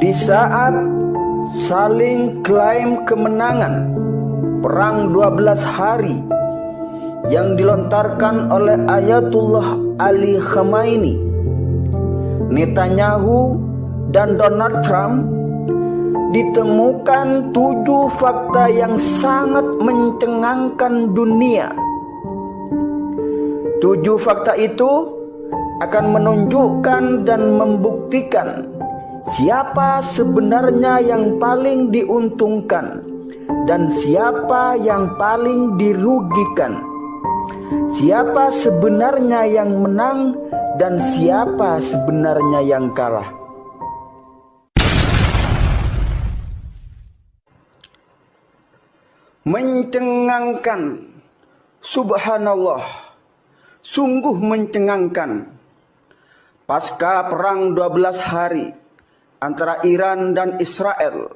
Di saat saling klaim kemenangan perang 12 hari yang dilontarkan oleh Ayatullah Ali Khamenei, Netanyahu dan Donald Trump, ditemukan 7 fakta yang sangat mencengangkan dunia. 7 fakta itu akan menunjukkan dan membuktikan siapa sebenarnya yang paling diuntungkan dan siapa yang paling dirugikan. Siapa sebenarnya yang menang dan siapa sebenarnya yang kalah. Mencengangkan, subhanallah, sungguh mencengangkan. Pasca perang 12 hari antara Iran dan Israel,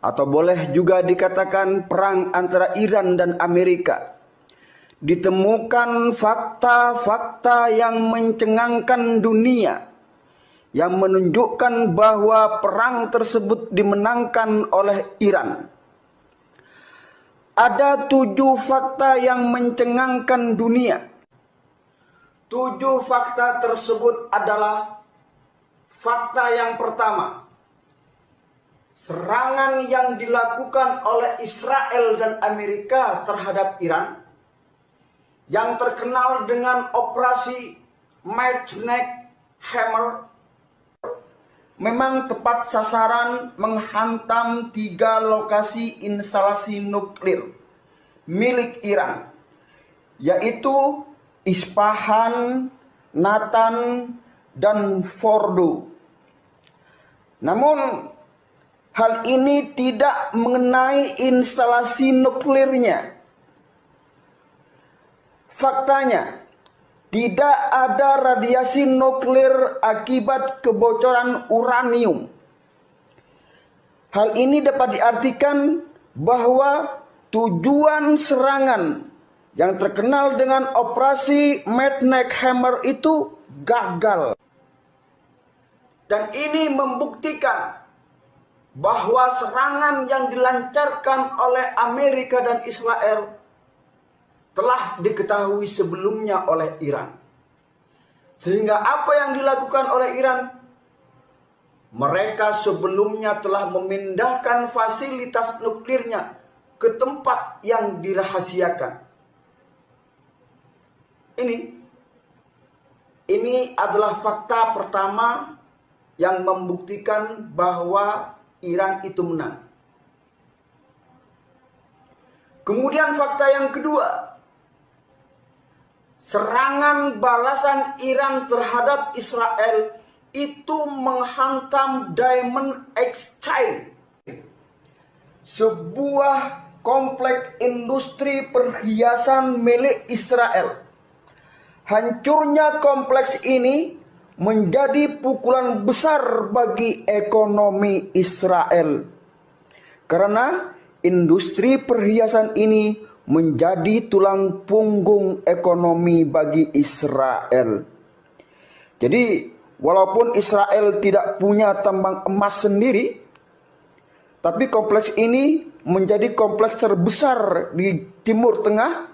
atau boleh juga dikatakan perang antara Iran dan Amerika, ditemukan fakta-fakta yang mencengangkan dunia yang menunjukkan bahwa perang tersebut dimenangkan oleh Iran. Ada 7 fakta yang mencengangkan dunia. 7 fakta tersebut adalah: fakta yang pertama, serangan yang dilakukan oleh Israel dan Amerika terhadap Iran yang terkenal dengan operasi Midnight Hammer memang tepat sasaran menghantam 3 lokasi instalasi nuklir milik Iran, yaitu Isfahan, Natan, dan Fordo. Namun hal ini tidak mengenai instalasi nuklirnya. Faktanya, tidak ada radiasi nuklir akibat kebocoran uranium. Hal ini dapat diartikan bahwa tujuan serangan yang terkenal dengan operasi Midnight Hammer itu gagal. Dan ini membuktikan bahwa serangan yang dilancarkan oleh Amerika dan Israel telah diketahui sebelumnya oleh Iran. Sehingga apa yang dilakukan oleh Iran? Mereka sebelumnya telah memindahkan fasilitas nuklirnya ke tempat yang dirahasiakan. Ini adalah fakta pertama yang membuktikan bahwa Iran itu menang. Kemudian fakta yang kedua, serangan balasan Iran terhadap Israel itu menghantam Diamond Exchange, sebuah kompleks industri perhiasan milik Israel. Hancurnya kompleks ini menjadi pukulan besar bagi ekonomi Israel, karena industri perhiasan ini menjadi tulang punggung ekonomi bagi Israel. Jadi walaupun Israel tidak punya tambang emas sendiri, tapi kompleks ini menjadi kompleks terbesar di Timur Tengah,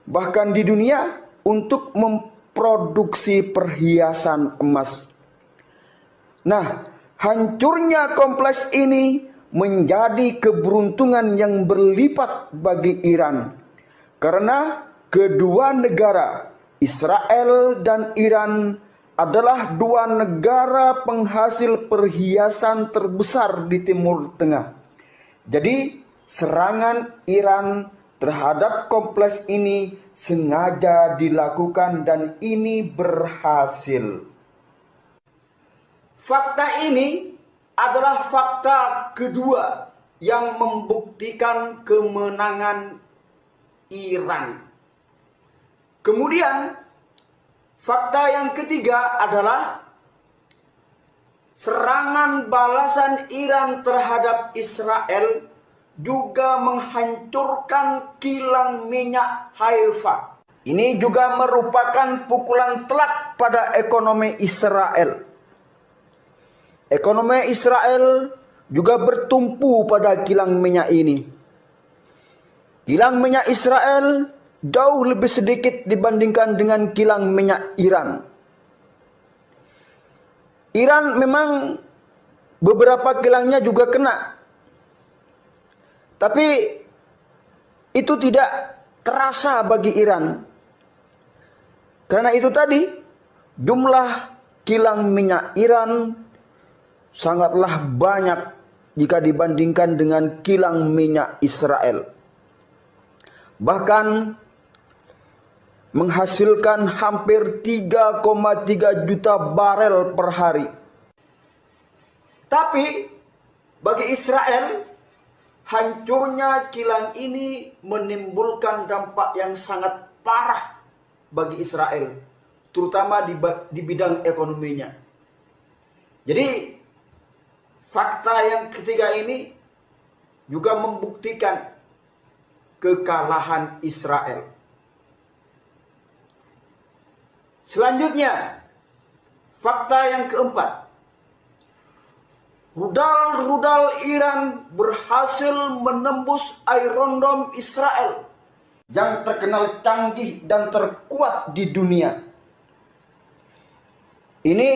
bahkan di dunia, untuk memproduksi perhiasan emas. Nah, hancurnya kompleks ini menjadi keberuntungan yang berlipat bagi Iran, karena kedua negara, Israel dan Iran, adalah 2 negara penghasil perhiasan terbesar di Timur Tengah. Jadi serangan Iran terhadap kompleks ini sengaja dilakukan dan ini berhasil. Fakta ini adalah fakta kedua yang membuktikan kemenangan Iran. Kemudian fakta yang ketiga adalah serangan balasan Iran terhadap Israel juga menghancurkan kilang minyak Haifa. Ini juga merupakan pukulan telak pada ekonomi Israel. Ekonomi Israel juga bertumpu pada kilang minyak ini. Kilang minyak Israel jauh lebih sedikit dibandingkan dengan kilang minyak Iran. Iran memang beberapa kilangnya juga kena, tapi itu tidak terasa bagi Iran. Karena itu tadi, jumlah kilang minyak Iran sangatlah banyak jika dibandingkan dengan kilang minyak Israel. Bahkan menghasilkan hampir 3,3 juta barel per hari. Tapi bagi Israel, hancurnya kilang ini menimbulkan dampak yang sangat parah bagi Israel, terutama di bidang ekonominya. Jadi fakta yang ketiga ini juga membuktikan kekalahan Israel. Selanjutnya, fakta yang keempat. Rudal-rudal Iran berhasil menembus Iron Dome Israel yang terkenal canggih dan terkuat di dunia. Ini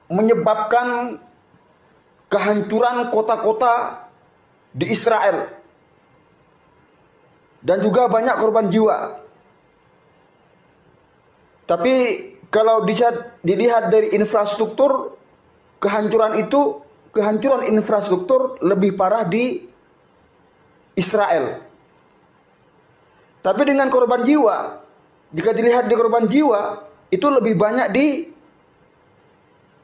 menyebabkan kehancuran kota-kota di Israel dan juga banyak korban jiwa. Tapi kalau dilihat dari infrastruktur, kehancuran infrastruktur lebih parah di Israel. Tapi dengan korban jiwa, jika dilihat di korban jiwa, itu lebih banyak di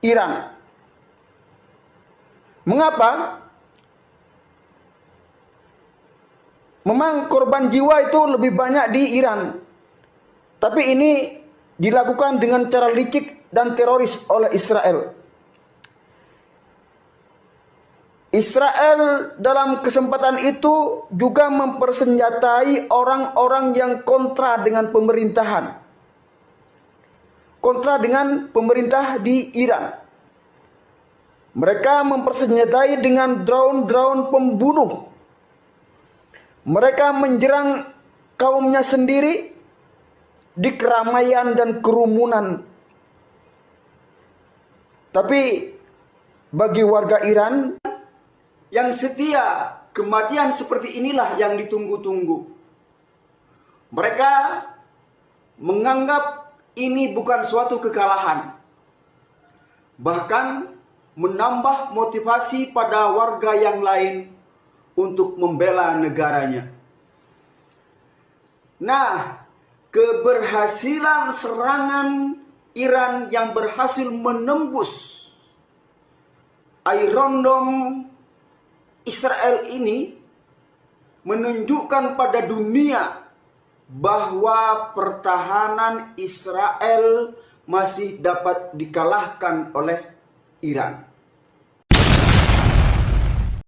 Iran. Mengapa? Memang korban jiwa itu lebih banyak di Iran. Tapi ini dilakukan dengan cara licik dan teroris oleh Israel. Israel dalam kesempatan itu juga mempersenjatai orang-orang yang kontra dengan pemerintahan. Kontra dengan pemerintah di Iran. Mereka mempersenjatai dengan drone-drone pembunuh. Mereka menjerang kaumnya sendiri di keramaian dan kerumunan. Tapi bagi warga Iran yang setia, kematian seperti inilah yang ditunggu-tunggu. Mereka menganggap ini bukan suatu kekalahan. Bahkan menambah motivasi pada warga yang lain untuk membela negaranya. Nah, keberhasilan serangan Iran yang berhasil menembus Iron Dome Israel ini menunjukkan pada dunia bahwa pertahanan Israel masih dapat dikalahkan oleh Iran.